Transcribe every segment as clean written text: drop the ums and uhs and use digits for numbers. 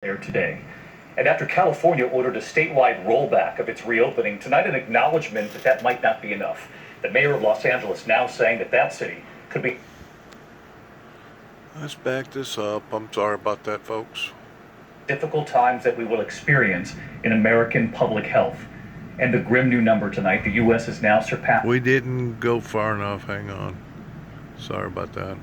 there today. And after California ordered a statewide rollback of its reopening, tonight an acknowledgement that that might not be enough. The mayor of Los Angeles now saying that that city could be... Let's back this up. I'm sorry about that, folks. difficult times that we will experience in American public health. And the grim new number tonight, the U.S. has now surpassed... We didn't go far enough. Hang on. Sorry about that.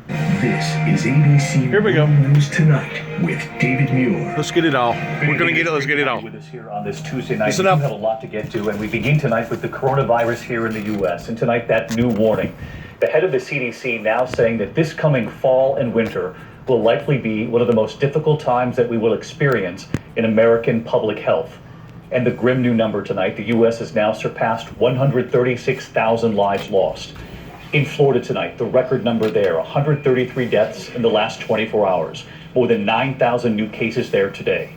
This is ABC Here we go. News Tonight with David Muir. Let's get it all. We're going to get it. Let's get it all. With us here on this Tuesday night. Listen We up. have a lot to get to, and we begin tonight with the coronavirus here in the U.S. And tonight, that new warning. The head of the CDC now saying that this coming fall and winter will likely be one of the most difficult times that we will experience in American public health. And the grim new number tonight, the U.S. has now surpassed 136,000 lives lost. In Florida tonight, the record number there, 133 deaths in the last 24 hours, more than 9,000 new cases there today.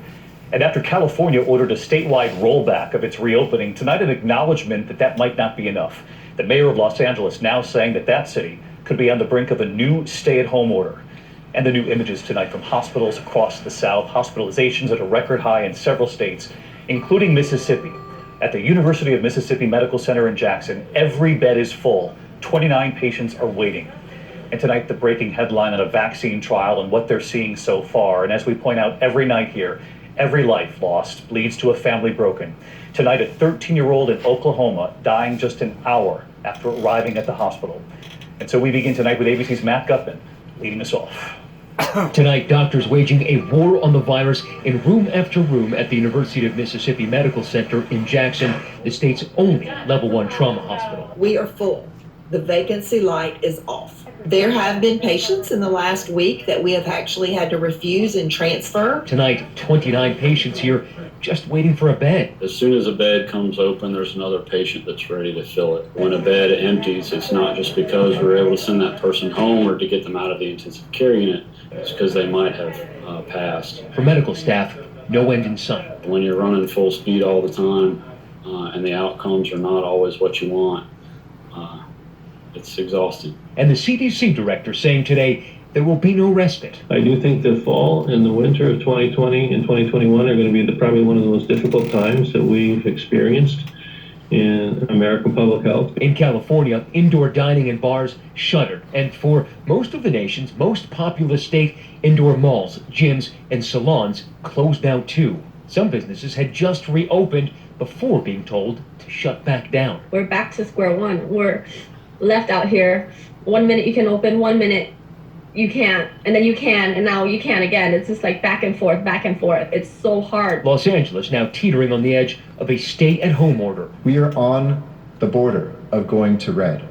And after California ordered a statewide rollback of its reopening, tonight an acknowledgement that that might not be enough. The mayor of Los Angeles now saying that that city could be on the brink of a new stay-at-home order. And the new images tonight from hospitals across the South, hospitalizations at a record high in several states, including Mississippi. At the University of Mississippi Medical Center in Jackson, every bed is full. 29 patients are waiting. And tonight, the breaking headline on a vaccine trial and what they're seeing so far. And as we point out every night here, every life lost leads to a family broken. Tonight, a 13-year-old in Oklahoma dying just an hour after arriving at the hospital. And so we begin tonight with ABC's Matt Gutman leading us off. Tonight, doctors waging a war on the virus in room after room at the University of Mississippi Medical Center in Jackson, the state's only level 1 trauma hospital. We are full. The vacancy light is off. There have been patients in the last week that we have actually had to refuse and transfer. Tonight, 29 patients here just waiting for a bed. As soon as a bed comes open, there's another patient that's ready to fill it. When a bed empties, it's not just because we're able to send that person home or to get them out of the intensive care unit. It's because they might have passed. For medical staff, no end in sight. When you're running full speed all the time and the outcomes are not always what you want, it's exhausting. And the CDC director saying today there will be no respite. I do think the fall and the winter of 2020 and 2021 are going to be probably one of the most difficult times that we've experienced in American public health. In California, indoor dining and bars shuttered. And for most of the nation's most populous state, indoor malls, gyms, and salons closed down too. Some businesses had just reopened before being told to shut back down. We're back to square one. We're left out here. 1 minute you can open, 1 minute you can't, and then you can, and now you can't again. It's just like back and forth, back and forth. It's so hard. Los Angeles now teetering on the edge of a stay-at-home order. We are on the border of going to red.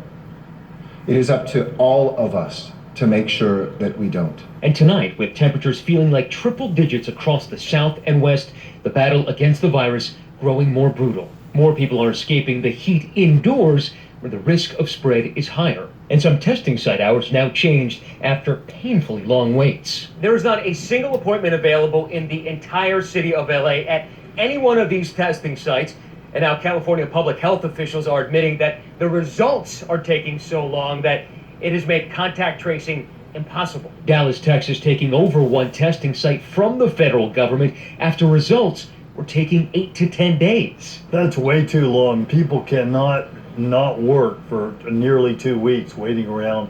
It is up to all of us to make sure that we don't. And tonight, with temperatures feeling like triple digits across the South and West, the battle against the virus growing more brutal. More people are escaping the heat indoors, where the risk of spread is higher. And some testing site hours now changed after painfully long waits. There is not a single appointment available in the entire city of LA at any one of these testing sites. And now California public health officials are admitting that the results are taking so long that it has made contact tracing impossible. Dallas, Texas taking over one testing site from the federal government after results were taking 8 to 10 days. That's way too long. People cannot not work for nearly 2 weeks waiting around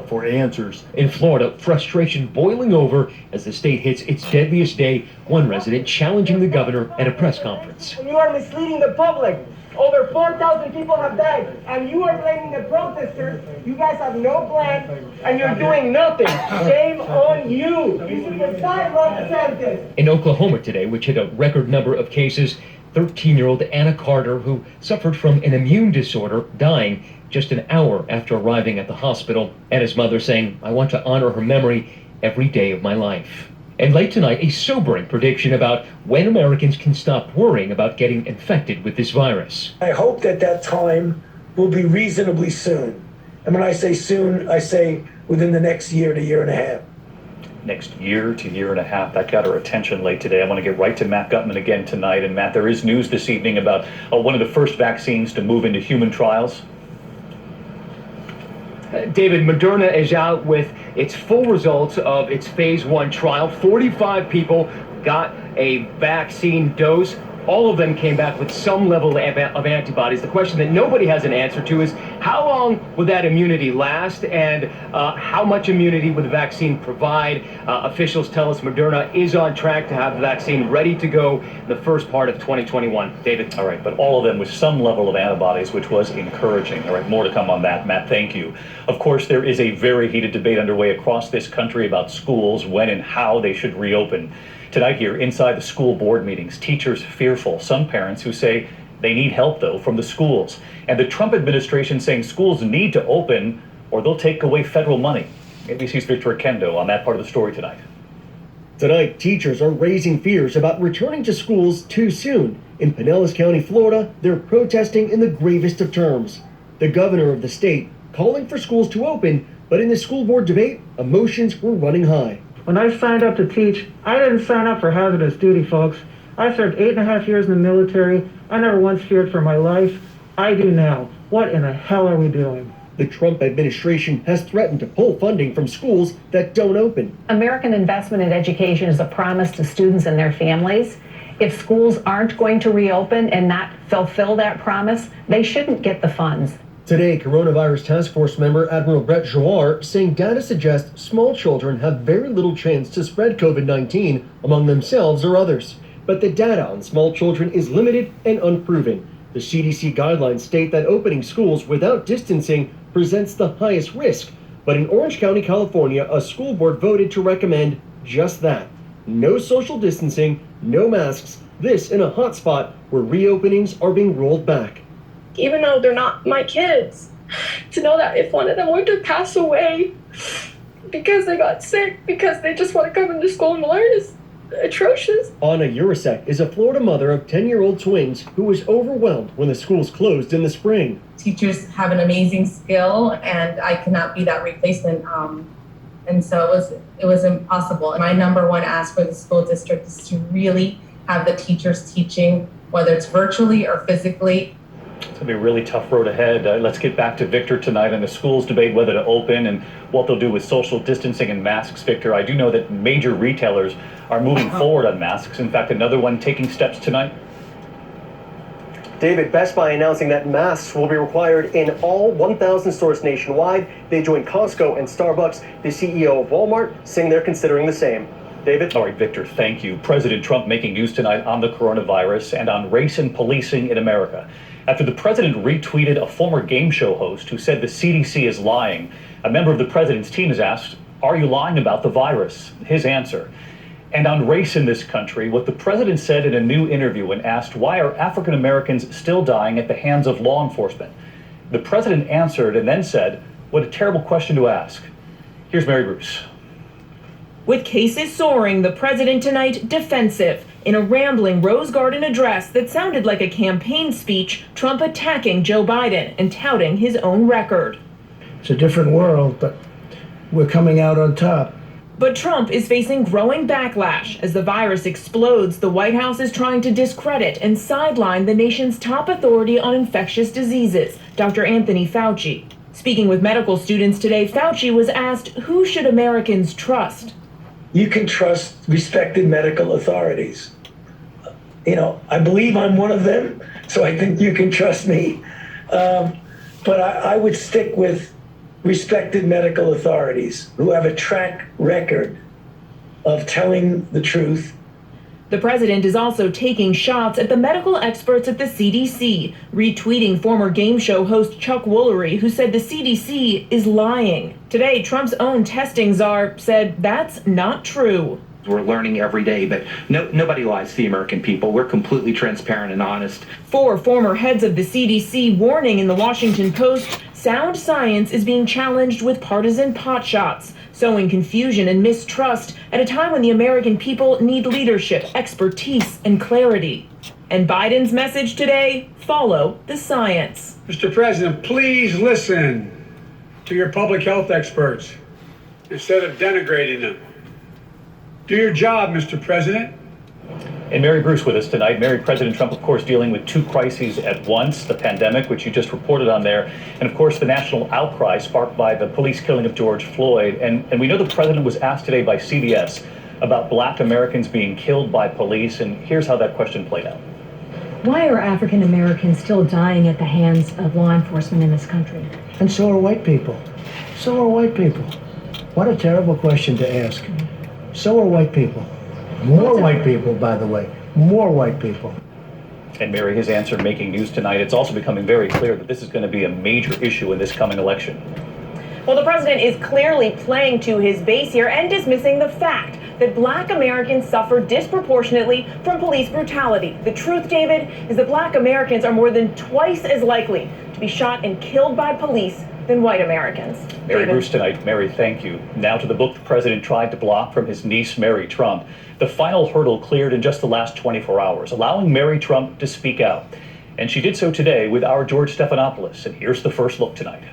for answers. In Florida, frustration boiling over as the state hits its deadliest day. One resident challenging the governor at a press conference. You are misleading the public. Over 4,000 people have died, and you are blaming the protesters. You guys have no plan, and you're doing nothing. Shame on you. You should decide, Ron DeSantis. In Oklahoma today, which hit a record number of cases, 13-year-old Anna Carter, who suffered from an immune disorder, dying just an hour after arriving at the hospital. And his mother saying, "I want to honor her memory every day of my life." And late tonight, a sobering prediction about when Americans can stop worrying about getting infected with this virus. I hope that time will be reasonably soon. And when I say soon, I say within the next year to year and a half. Next year to year and a half. That got our attention late today. I want to get right to Matt Gutman again tonight. And Matt, there is news this evening about one of the first vaccines to move into human trials. David, Moderna is out with its full results of its phase 1 trial. 45 people got a vaccine dose. All of them came back with some level of antibodies. The question that nobody has an answer to is how long would that immunity last, and how much immunity would the vaccine provide? Officials tell us Moderna is on track to have the vaccine ready to go in the first part of 2021. David? All right, but all of them with some level of antibodies, which was encouraging. All right, more to come on that. Matt, thank you. Of course, there is a very heated debate underway across this country about schools, when and how they should reopen. Tonight here, inside the school board meetings, teachers fearful, some parents who say they need help, though, from the schools. And the Trump administration saying schools need to open or they'll take away federal money. ABC's Victor Kendo on that part of the story tonight. Tonight, teachers are raising fears about returning to schools too soon. In Pinellas County, Florida, they're protesting in the gravest of terms. The governor of the state calling for schools to open, but in the school board debate, emotions were running high. When I signed up to teach, I didn't sign up for hazardous duty, folks. I served 8.5 years in the military. I never once feared for my life. I do now. What in the hell are we doing? The Trump administration has threatened to pull funding from schools that don't open. American investment in education is a promise to students and their families. If schools aren't going to reopen and not fulfill that promise, they shouldn't get the funds. Today, Coronavirus Task Force member Admiral Brett Jouar saying data suggests small children have very little chance to spread COVID-19 among themselves or others. But the data on small children is limited and unproven. The CDC guidelines state that opening schools without distancing presents the highest risk. But in Orange County, California, a school board voted to recommend just that. No social distancing, no masks, this in a hotspot where reopenings are being rolled back. Even though they're not my kids, to know that if one of them were to pass away because they got sick, because they just want to come into school and learn, is atrocious. Anna Urasek is a Florida mother of 10-year-old twins who was overwhelmed when the schools closed in the spring. Teachers have an amazing skill, and I could not be that replacement. And so it was impossible. And my number one ask for the school district is to really have the teachers teaching, whether it's virtually or physically. It's going to be a really tough road ahead. Let's get back to Victor tonight and the schools debate whether to open and what they'll do with social distancing and masks. Victor, I do know that major retailers are moving forward on masks. In fact, another one taking steps tonight. David, Best Buy announcing that masks will be required in all 1,000 stores nationwide. They join Costco and Starbucks. The CEO of Walmart saying they're considering the same. David? All right, Victor, thank you. President Trump making news tonight on the coronavirus and on race and policing in America. After the president retweeted a former game show host who said the CDC is lying, a member of the president's team is asked, "Are you lying about the virus?" His answer. And on race in this country, what the president said in a new interview when asked why are African Americans still dying at the hands of law enforcement. The president answered and then said, "What a terrible question to ask." Here's Mary Bruce. With cases soaring, the president tonight defensive. In a rambling Rose Garden address that sounded like a campaign speech, Trump attacking Joe Biden and touting his own record. It's a different world, but we're coming out on top. But Trump is facing growing backlash. As the virus explodes, the White House is trying to discredit and sideline the nation's top authority on infectious diseases, Dr. Anthony Fauci. Speaking with medical students today, Fauci was asked, who should Americans trust? You can trust respected medical authorities. I believe I'm one of them, so I think you can trust me. But I would stick with respected medical authorities who have a track record of telling the truth. The president is also taking shots at the medical experts at the CDC, retweeting former game show host Chuck Woolery, who said the CDC is lying. Today, Trump's own testing czar said that's not true. We're learning every day, but nobody lies to the American people. We're completely transparent and honest. 4 former heads of the CDC warning in the Washington Post, sound science is being challenged with partisan potshots, sowing confusion and mistrust at a time when the American people need leadership, expertise, and clarity. And Biden's message today, follow the science. Mr. President, please listen to your public health experts instead of denigrating them. Do your job, Mr. President. And Mary Bruce with us tonight. Mary, President Trump, of course, dealing with two crises at once, the pandemic, which you just reported on there, and of course, the national outcry sparked by the police killing of George Floyd. And we know the president was asked today by CBS about Black Americans being killed by police, and here's how that question played out. Why are African Americans still dying at the hands of law enforcement in this country? And so are white people. So are white people. What a terrible question to ask. So are white people. More white people, by the way. More white people. And Mary, his answer making news tonight. It's also becoming very clear that this is going to be a major issue in this coming election. Well, the president is clearly playing to his base here and dismissing the fact that Black Americans suffer disproportionately from police brutality. The truth, David, is that Black Americans are more than twice as likely to be shot and killed by police than white Americans. Mary David. Bruce tonight. Mary, thank you. Now to the book the president tried to block from his niece, Mary Trump. The final hurdle cleared in just the last 24 hours, allowing Mary Trump to speak out. And she did so today with our George Stephanopoulos. And here's the first look tonight.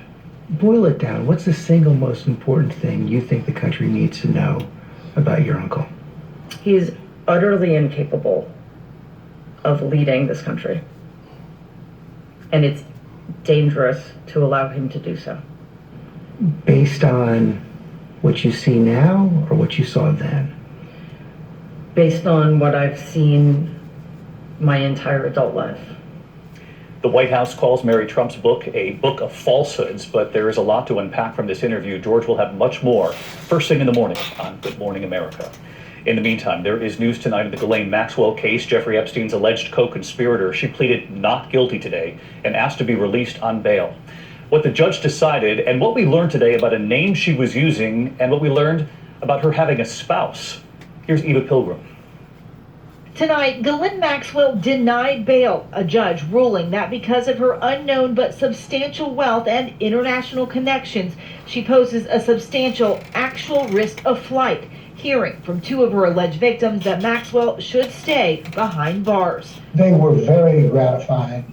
Boil it down. What's the single most important thing you think the country needs to know about your uncle? He is utterly incapable of leading this country. And it's dangerous to allow him to do so. Based on what you see now or what you saw then? Based on what I've seen my entire adult life. The White House calls Mary Trump's book a book of falsehoods, but there is a lot to unpack from this interview. George will have much more first thing in the morning on Good Morning America. In the meantime, there is news tonight in the Ghislaine Maxwell case. Jeffrey Epstein's alleged co-conspirator. She pleaded not guilty today and asked to be released on bail. What the judge decided and what we learned today about a name she was using and what we learned about her having a spouse. Here's Eva Pilgrim. Tonight, Ghislaine Maxwell denied bail, a judge ruling that because of her unknown but substantial wealth and international connections, she poses a substantial actual risk of flight. Hearing from two of her alleged victims that Maxwell should stay behind bars. They were very gratified,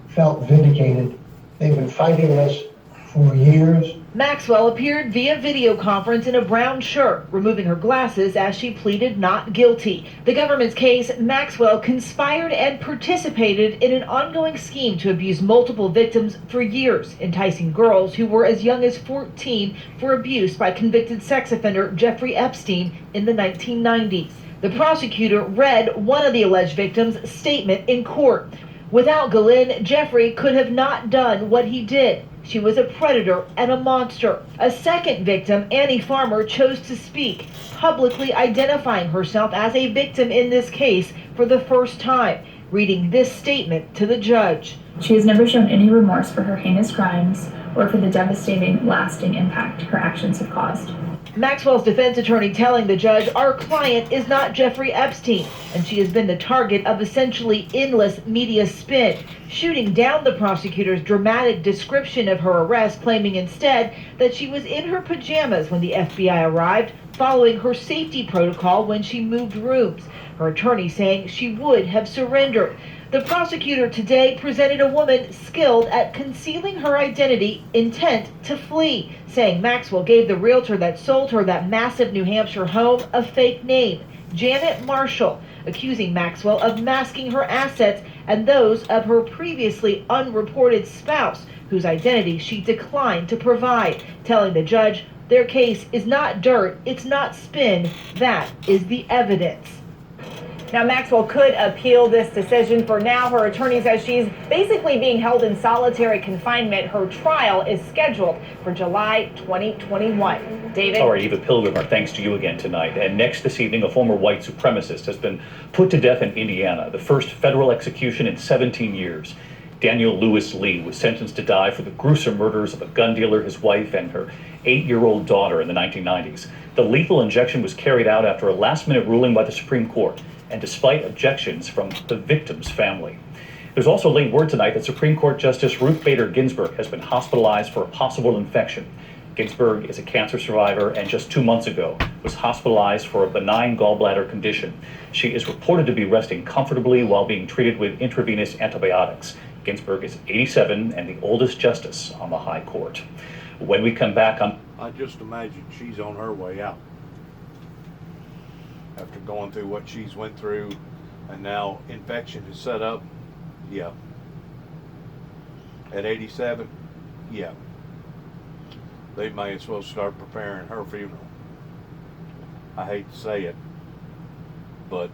felt vindicated. They've been fighting this for years. Maxwell appeared via video conference in a brown shirt, removing her glasses as she pleaded not guilty. The government's case, Maxwell conspired and participated in an ongoing scheme to abuse multiple victims for years, enticing girls who were as young as 14 for abuse by convicted sex offender Jeffrey Epstein in the 1990s. The prosecutor read one of the alleged victims' statement in court. Without Ghislaine, Jeffrey could have not done what he did. She was a predator and a monster. A second victim, Annie Farmer, chose to speak, publicly identifying herself as a victim in this case for the first time, reading this statement to the judge. She has never shown any remorse for her heinous crimes or for the devastating, lasting impact her actions have caused. Maxwell's defense attorney telling the judge, our client is not Jeffrey Epstein, and she has been the target of essentially endless media spin, shooting down the prosecutor's dramatic description of her arrest, claiming instead that she was in her pajamas when the FBI arrived, following her safety protocol when she moved rooms. Her attorney saying she would have surrendered. The prosecutor today presented a woman skilled at concealing her identity, intent to flee, saying Maxwell gave the realtor that sold her that massive New Hampshire home a fake name, Janet Marshall, accusing Maxwell of masking her assets and those of her previously unreported spouse, whose identity she declined to provide, telling the judge their case is not dirt, it's not spin, that is the evidence. Now, Maxwell could appeal this decision. For now, her attorney says she's basically being held in solitary confinement. Her trial is scheduled for July 2021. David? All right, Eva Pilgrim, our thanks to you again tonight. And next this evening, a former white supremacist has been put to death in Indiana, the first federal execution in 17 years. Daniel Lewis Lee was sentenced to die for the gruesome murders of a gun dealer, his wife, and her 8-year-old daughter in the 1990s. The lethal injection was carried out after a last-minute ruling by the Supreme Court, and despite objections from the victim's family. There's also late word tonight that Supreme Court Justice Ruth Bader Ginsburg has been hospitalized for a possible infection. Ginsburg is a cancer survivor and just 2 months ago was hospitalized for a benign gallbladder condition. She is reported to be resting comfortably while being treated with intravenous antibiotics. Ginsburg is 87 and the oldest justice on the High Court. When we come back on... I just imagine she's on her way out. After going through what she's went through and now infection is set up, yeah. At 87, yeah. They may as well start preparing her funeral. I hate to say it, but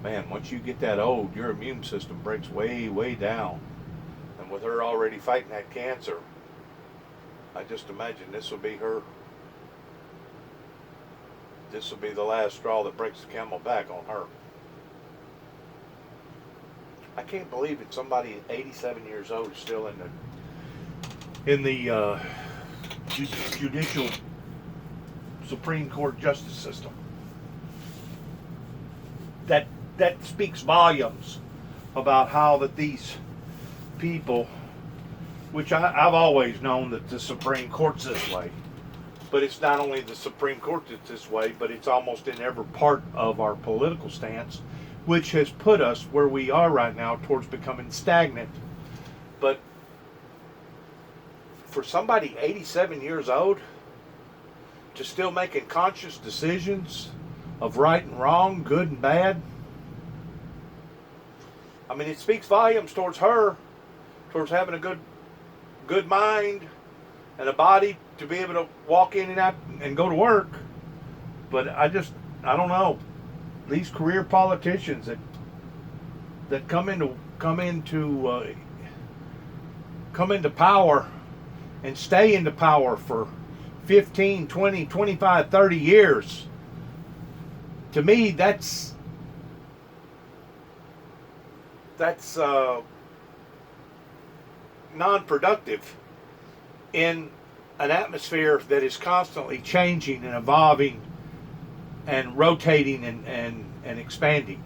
man, once you get that old, your immune system breaks way, way down. And with her already fighting that cancer, I just imagine this will be her. This will be the last straw that breaks the camel back on her. I can't believe that somebody 87 years old is still in the judicial Supreme Court justice system. That speaks volumes about how that these people, which I've always known that the Supreme Court's this way, but it's not only the Supreme Court that's this way, but it's almost in every part of our political stance, which has put us where we are right now towards becoming stagnant. But for somebody 87 years old to still making conscious decisions of right and wrong, good and bad, I mean, it speaks volumes towards her, towards having a good mind and a body to be able to walk in and out and go to work. But I don't know. These career politicians that come into power and stay into power for 15, 20, 25, 30 years, to me that's non-productive in an atmosphere that is constantly changing and evolving and rotating and expanding,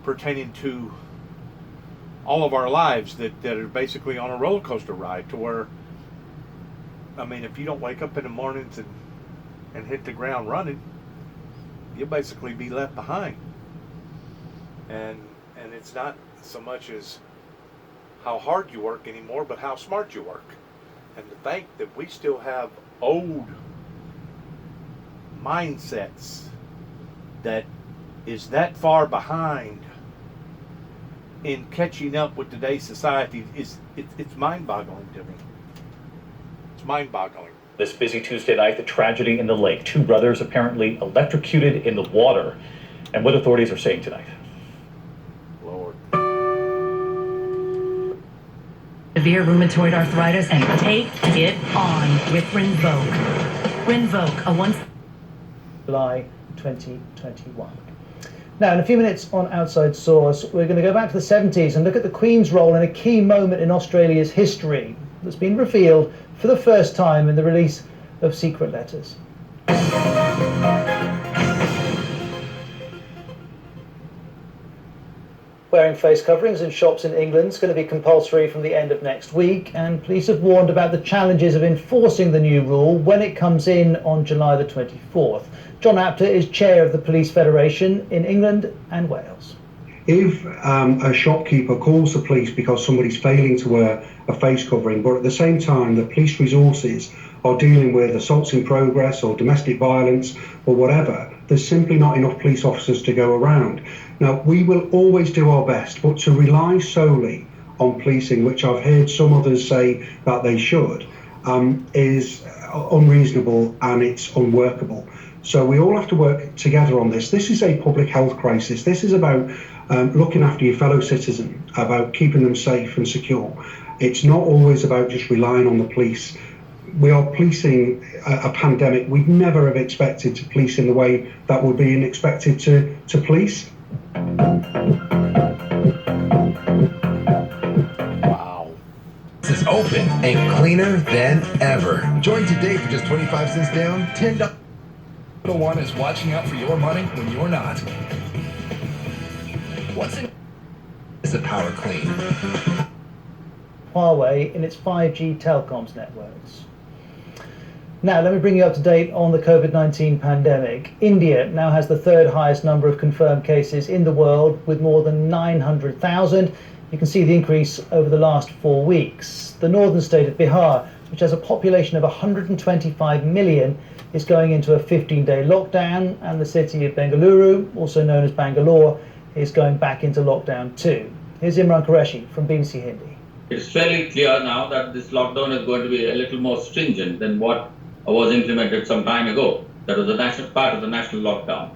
pertaining to all of our lives that are basically on a roller coaster ride, to where, I mean, if you don't wake up in the mornings and hit the ground running, you'll basically be left behind. And it's not so much as how hard you work anymore, but how smart you work. And to think that we still have old mindsets that is that far behind in catching up with today's society it's mind-boggling to me. It's mind-boggling. This busy Tuesday night, the tragedy in the lake. 2 brothers apparently electrocuted in the water. And what authorities are saying tonight. Lord. Severe rheumatoid arthritis, and take it on with Rinvoq. Rinvoq, a once... July 2021. Now, in a few minutes on Outside Source, we're going to go back to the 70s and look at the Queen's role in a key moment in Australia's history that's been revealed for the first time in the release of secret letters. Wearing face coverings in shops in England is going to be compulsory from the end of next week, and police have warned about the challenges of enforcing the new rule when it comes in on July the 24th. John Apter is chair of the Police Federation in England and Wales. If a shopkeeper calls the police because somebody's failing to wear a face covering, but at the same time the police resources are dealing with assaults in progress or domestic violence or whatever, there's simply not enough police officers to go around. Now, we will always do our best, but to rely solely on policing, which I've heard some others say that they should, is unreasonable and it's unworkable. So we all have to work together on this. This is a public health crisis. This is about looking after your fellow citizen, about keeping them safe and secure. It's not always about just relying on the police. We are policing a pandemic we'd never have expected to police in the way that we're being expected to police. Wow. This is open and cleaner than ever. Join today for just 25 cents down, $10. The one is watching out for your money when you're not. What's in? It's a power clean. Huawei in its 5G telecoms networks. Now, let me bring you up to date on the COVID-19 pandemic. India now has the 3rd highest number of confirmed cases in the world, with more than 900,000. You can see the increase over the last 4 weeks. The northern state of Bihar which has a population of 125 million, is going into a 15-day lockdown, and the city of Bengaluru, also known as Bangalore, is going back into lockdown too. Here's Imran Qureshi from BBC Hindi. It's fairly clear now that this lockdown is going to be a little more stringent than what was implemented some time ago. That was a national part of the national lockdown.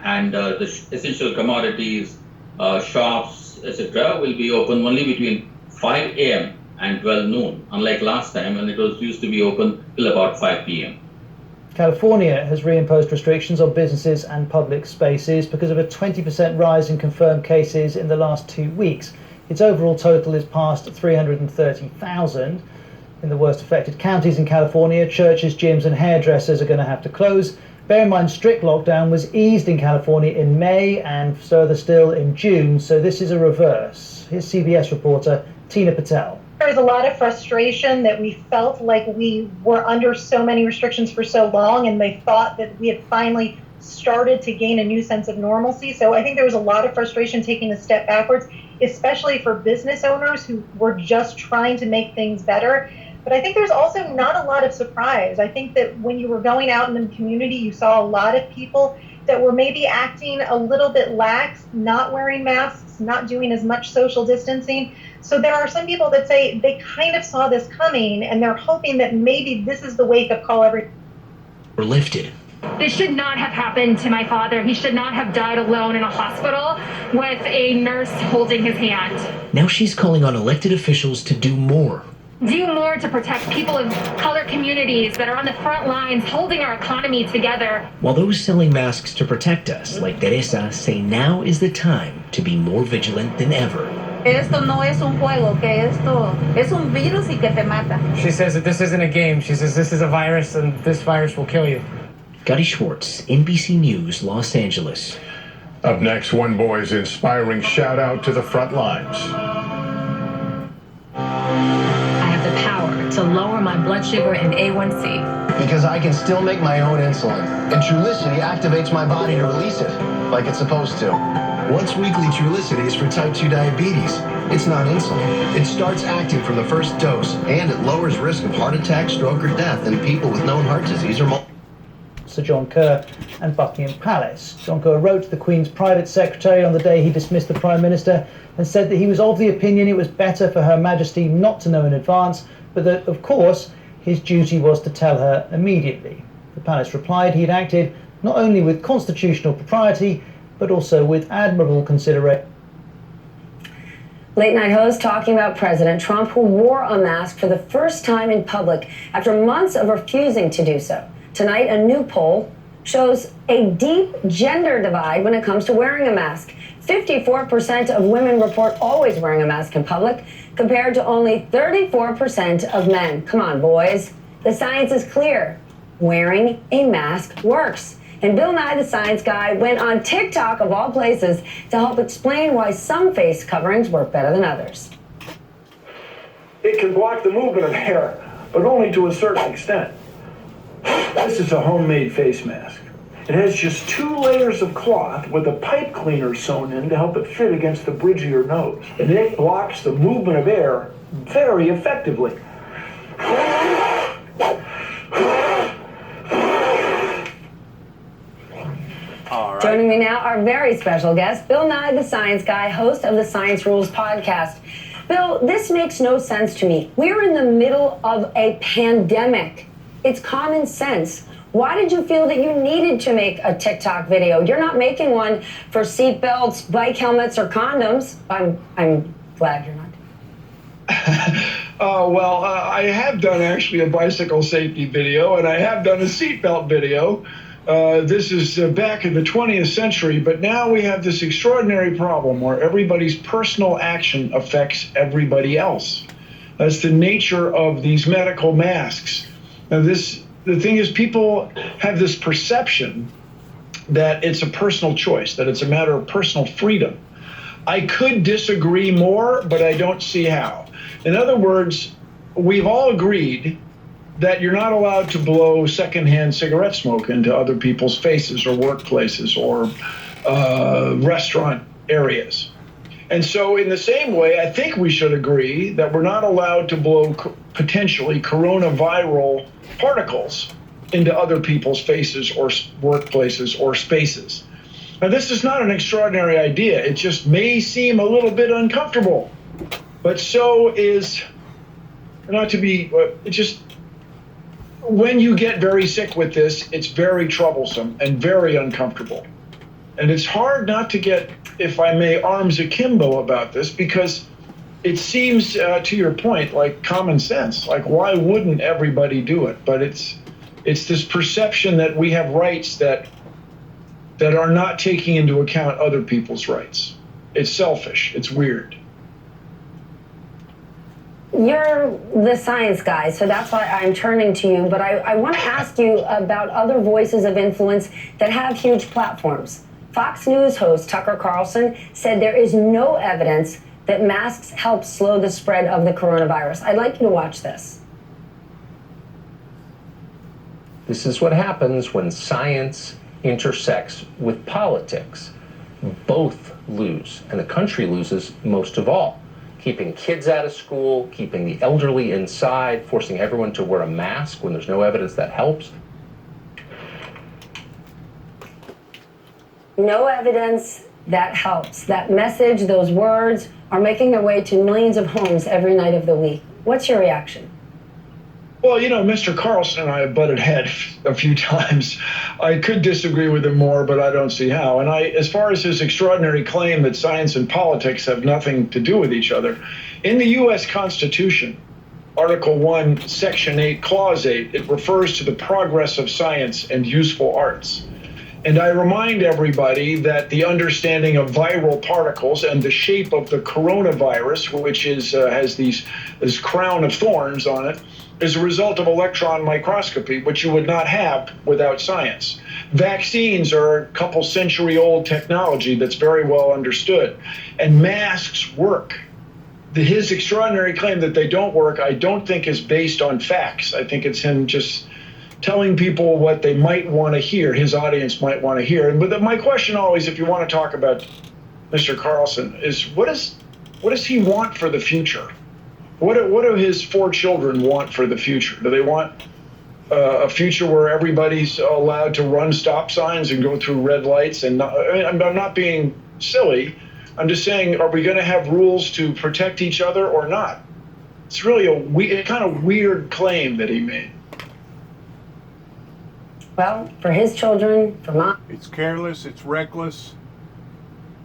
And the essential commodities, shops, etc. will be open only between 5 a.m. and 12 noon, unlike last time when it was used to be open till about 5 p.m. California has reimposed restrictions on businesses and public spaces because of a 20% rise in confirmed cases in the last 2 weeks. Its overall total is past 330,000. In the worst affected counties in California, churches, gyms and hairdressers are going to have to close. Bear in mind, strict lockdown was eased in California in May and further still in June, so this is a reverse. Here's CBS reporter Tina Patel. There's a lot of frustration that we felt like we were under so many restrictions for so long, and they thought that we had finally started to gain a new sense of normalcy. So I think there was a lot of frustration taking a step backwards, especially for business owners who were just trying to make things better. But I think there's also not a lot of surprise. I think that when you were going out in the community, you saw a lot of people that were maybe acting a little bit lax, not wearing masks, not doing as much social distancing. So there are some people that say they kind of saw this coming and they're hoping that maybe this is the wake-up call were lifted. This should not have happened to my father. He should not have died alone in a hospital with a nurse holding his hand. Now she's calling on elected officials to do more. Do more to protect people of color communities that are on the front lines holding our economy together. While those selling masks to protect us, like Teresa, say now is the time to be more vigilant than ever. Esto no es un juego, que esto es un virus y que te mata. She says that this isn't a game. She says this is a virus and this virus will kill you. Gotti Schwartz, NBC News, Los Angeles. Up next, one boy's inspiring shout out to the front lines. I have the power to lower my blood sugar and A1C. Because I can still make my own insulin. And Trulicity activates my body to release it, like it's supposed to. Once weekly Trulicity is for type 2 diabetes. It's not insulin. It starts acting from the first dose, and it lowers risk of heart attack, stroke, or death in people with known heart disease or Sir John Kerr and Buckingham Palace. John Kerr wrote to the Queen's private secretary on the day he dismissed the Prime Minister and said that he was of the opinion it was better for Her Majesty not to know in advance, but that, of course, his duty was to tell her immediately. The Palace replied he had acted not only with constitutional propriety, but also with admirable consideration. Late night host talking about President Trump, who wore a mask for the first time in public after months of refusing to do so. Tonight, a new poll shows a deep gender divide when it comes to wearing a mask. 54% of women report always wearing a mask in public, compared to only 34% of men. Come on, boys. The science is clear. Wearing a mask works. And Bill Nye, the Science Guy, went on TikTok, of all places, to help explain why some face coverings work better than others. It can block the movement of hair, but only to a certain extent. This is a homemade face mask. It has just 2 layers of cloth with a pipe cleaner sewn in to help it fit against the bridge of your nose. And it blocks the movement of air very effectively. Joining me now, our very special guest, Bill Nye, the Science Guy, host of the Science Rules podcast. Bill, this makes no sense to me. We're in the middle of a pandemic. It's common sense. Why did you feel that you needed to make a TikTok video? You're not making one for seatbelts, bike helmets, or condoms. I'm glad you're not. I have done actually a bicycle safety video, and I have done a seatbelt video. This is back in the 20th century, but now we have this extraordinary problem where everybody's personal action affects everybody else. That's the nature of these medical masks. Now, the thing is, people have this perception that it's a personal choice, that it's a matter of personal freedom. I could disagree more, but I don't see how. In other words, we've all agreed that you're not allowed to blow secondhand cigarette smoke into other people's faces or workplaces or restaurant areas. And so in the same way, I think we should agree that we're not allowed to blow potentially coronaviral particles into other people's faces or workplaces or spaces. Now, this is not an extraordinary idea. It just may seem a little bit uncomfortable, but so is, not to be, it just, when you get very sick with this, it's very troublesome and very uncomfortable. And it's hard not to get, if I may, arms akimbo about this, because it seems, to your point, like common sense. Like, why wouldn't everybody do it? But it's this perception that we have rights that are not taking into account other people's rights. It's selfish. It's weird. You're the science guy, so that's why I'm turning to you. But I want to ask you about other voices of influence that have huge platforms. Fox News host Tucker Carlson said there is no evidence that masks help slow the spread of the coronavirus. I'd like you to watch this. This is what happens when science intersects with politics. Both lose, and the country loses most of all. Keeping kids out of school, keeping the elderly inside, forcing everyone to wear a mask when there's no evidence that helps. No evidence that helps. That message, those words, are making their way to millions of homes every night of the week. What's your reaction? Well, you know, Mr. Carlson and I have butted heads a few times. I could disagree with him more, but I don't see how. And as far as his extraordinary claim that science and politics have nothing to do with each other, in the U.S. Constitution, Article 1, Section 8, Clause 8, it refers to the progress of science and useful arts. And I remind everybody that the understanding of viral particles and the shape of the coronavirus, which has this crown of thorns on it, is a result of electron microscopy, which you would not have without science. Vaccines are a couple century old technology that's very well understood. And masks work. His extraordinary claim that they don't work, I don't think is based on facts. I think it's him just telling people what they might want to hear, his audience might want to hear. But my question always, if you want to talk about Mr. Carlson, is what does he want for the future? What do his 4 children want for the future? Do they want a future where everybody's allowed to run stop signs and go through red lights? And I'm not being silly. I'm just saying, are we going to have rules to protect each other or not? It's really a kind of weird claim that he made. Well, for his children, for mine. It's careless, it's reckless,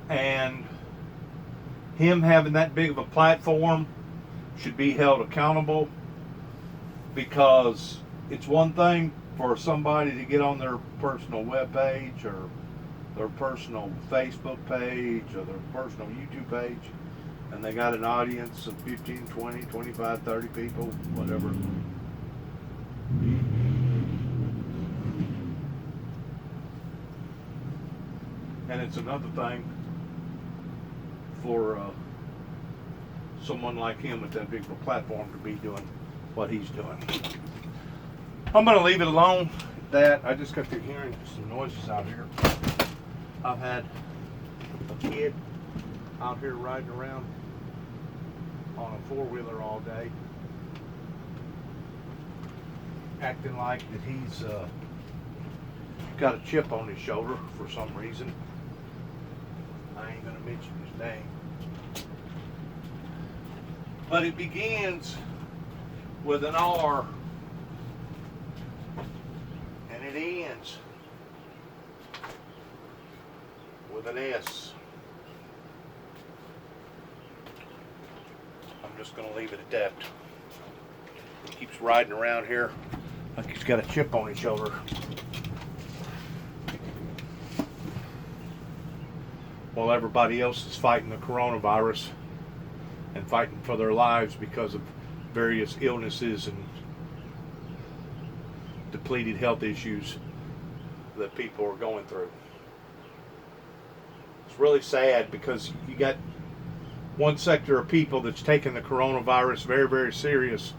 and him having that big of a platform should be held accountable, because it's one thing for somebody to get on their personal webpage or their personal Facebook page or their personal YouTube page, and they got an audience of 15, 20, 25, 30 people, whatever. And it's another thing for someone like him with that big of a platform to be doing what he's doing. I'm going to leave it alone at that. I just got through hearing some noises out here. I've had a kid out here riding around on a four-wheeler all day, acting like that he's got a chip on his shoulder for some reason. I ain't gonna mention his name. But it begins with an R and it ends with an S. I'm just gonna leave it at that. He keeps riding around here like he's got a chip on his shoulder. While everybody else is fighting the coronavirus and fighting for their lives because of various illnesses and depleted health issues that people are going through. It's really sad because you got one sector of people that's taking the coronavirus very, very serious,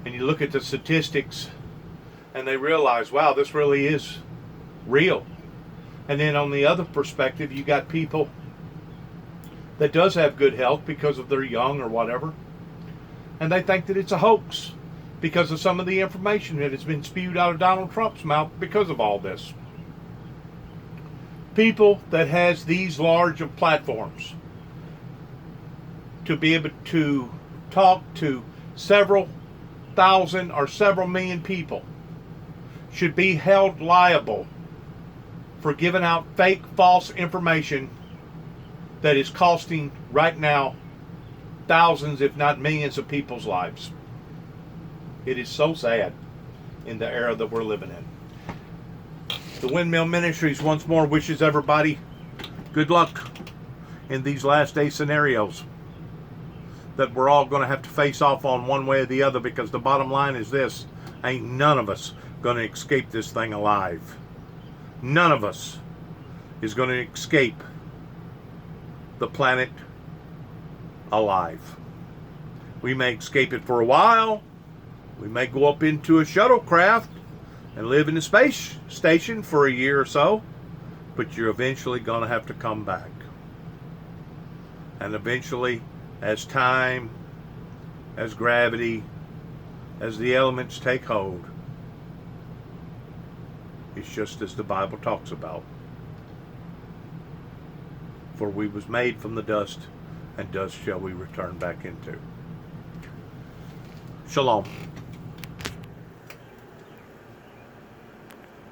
and you look at the statistics and they realize, wow, this really is real. And then on the other perspective, you got people that does have good health because of they're young or whatever, and they think that it's a hoax because of some of the information that has been spewed out of Donald Trump's mouth because of all this. People that has these large of platforms to be able to talk to several thousand or several million people should be held liable for giving out fake, false information that is costing right now thousands, if not millions, of people's lives. It is so sad in the era that we're living in. The Windmill Ministries once more wishes everybody good luck in these last day scenarios that we're all going to have to face off on one way or the other, because the bottom line is this: ain't none of us going to escape this thing alive. None of us is going to escape the planet alive. We may escape it for a while. We may go up into a shuttlecraft and live in a space station for a year or so, but you're eventually going to have to come back. And eventually, as time, as gravity, as the elements take hold, it's just as the Bible talks about. For we was made from the dust, and dust shall we return back into. Shalom.